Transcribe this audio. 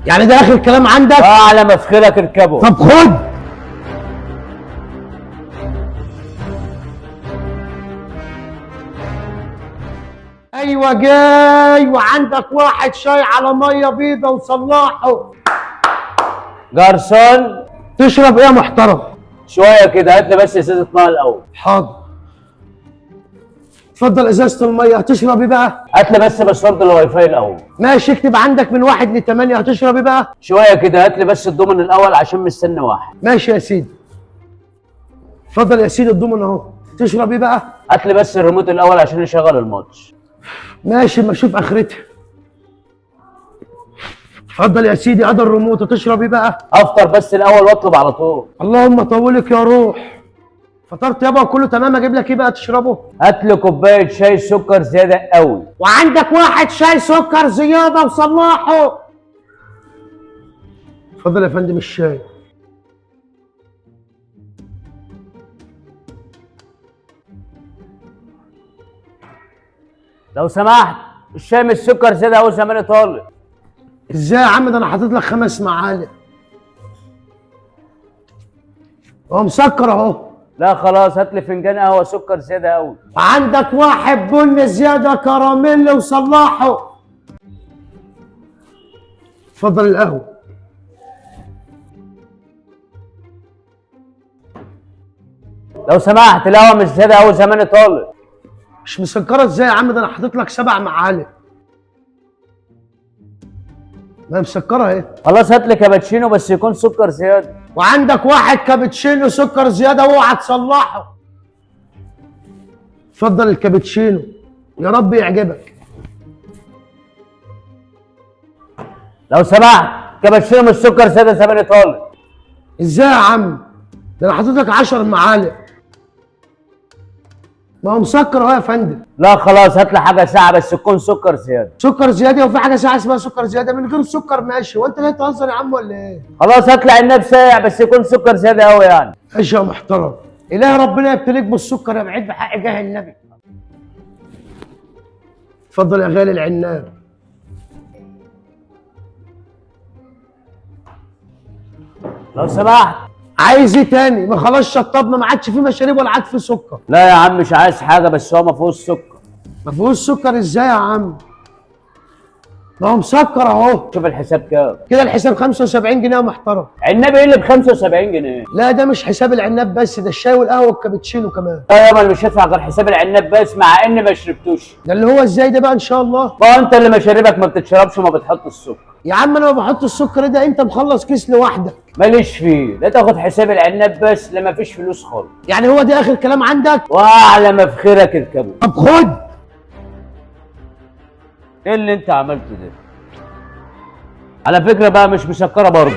يعني ده اخر كلام عندك؟ اعلى مفخرك اركبه. طب خد. ايوه جاي، وعندك واحد شاي على ميه بيضه وصلاحه. جرسون، تشرب ايه يا محترم؟ شويه كده، هات لي بس ازازه ميه الاول. حاضر. اتفضل ازازه الميه. هتشرب ايه بقى؟ هات لي بس باسورد الواي فاي الاول. ماشي، اكتب عندك من 1 ل8. هتشرب ايه بقى؟ شويه كده، هات لي بس الضمن الاول عشان مستني واحد. ماشي يا سيدي. اتفضل يا سيدي الضمن اهو. تشرب ايه بقى؟ هات لي بس الريموت الاول عشان نشغل الماتش. ماشي، ما اشوف اخرتها. اتفضل يا سيدي، ادي الريموت. تشرب ايه بقى؟ افطر بس الاول واطلب على طول. اللهم طولك يا روح. فطرت يابا وكله تمام. اجيب لك ايه بقى تشربه؟ هات لي كوبايه شاي سكر زياده قوي. وعندك واحد شاي سكر زياده وصلاحه. اتفضل يا فندم الشاي. لو سمحت، الشاي مش سكر زياده قوي، زماني طالب. ازاي يا عم؟ ده انا حاطط لك 5 معالق. هو مسكر اهو. لا خلاص، هات لي فنجان قهوه سكر زياده قوي. عندك واحد بن زياده كراميل وصلاحه. اتفضل القهوه. لو سمحت، القهوه مش زياده قوي، زماني طالب. مش مسكره ازاي يا عم؟ ده انا حاطط لك 7 معالق. ما هي مسكره اهي. خلاص هات لي كابتشينو بس يكون سكر زياده. وعندك واحد كابتشينو سكر زياده، اوعى تصلحه. اتفضل الكابتشينو، يا رب يعجبك. لو سمحت، كابتشينو مش سكر زياده، زماني طالب. ازاي يا عم؟ ده انا حاطط لك 10 معالق. ما هو مسكر اهو يا فندم. لا خلاص، هات لي حاجه ساعه بس تكون سكر زياده. سكر زياده؟ وفي حاجه ساعه اسمها سكر زياده؟ من غير سكر ماشي. وانت جاي تهزر يا عم ولا ايه؟ خلاص هات لي عناب ساقع بس يكون سكر زياده قوي يعني. ماشي يا محترم. اله ربنا يبتليك بالسكر يا بعيد بحق جاه النبي. اتفضل يا غالي العناب. لو سمحت. عايز ايه تاني؟ ما خلاص شطبنا، ما عادش فيه مشاريب ولا عاد فيه سكر. لا يا عم مش عايز حاجه، بس هو ما فيهوش سكر. ما فيهوش سكر ازاي يا عم؟ ما هو مسكر اهو. شوف الحساب كام. كده الحساب 75 جنيه يا محترم. عناب ايه اللي ب 75 جنيه؟ لا ده مش حساب العناب بس، ده الشاي والقهوه والكابتشينو كمان. لا يابا، انا مش هدفع غير حساب العناب بس، مع اني ما شربتوش. ده اللي هو ازاي ده بقى ان شاء الله؟ ما هو انت اللي مشاربك ما بتتشربش وما بتحط السكر. يا عم انا ما بحط السكر، ده انت مخلص كيس لوحدك. ماليش فيه، لا تاخد حساب العناب بس، لا ما فيش فلوس خالص. يعني هو ده اخر كلام عندك؟ واعلى مفخرك اركبه. طب خد. ايه اللي انت عملته ده؟ على فكره بقى مش مسكره برضه.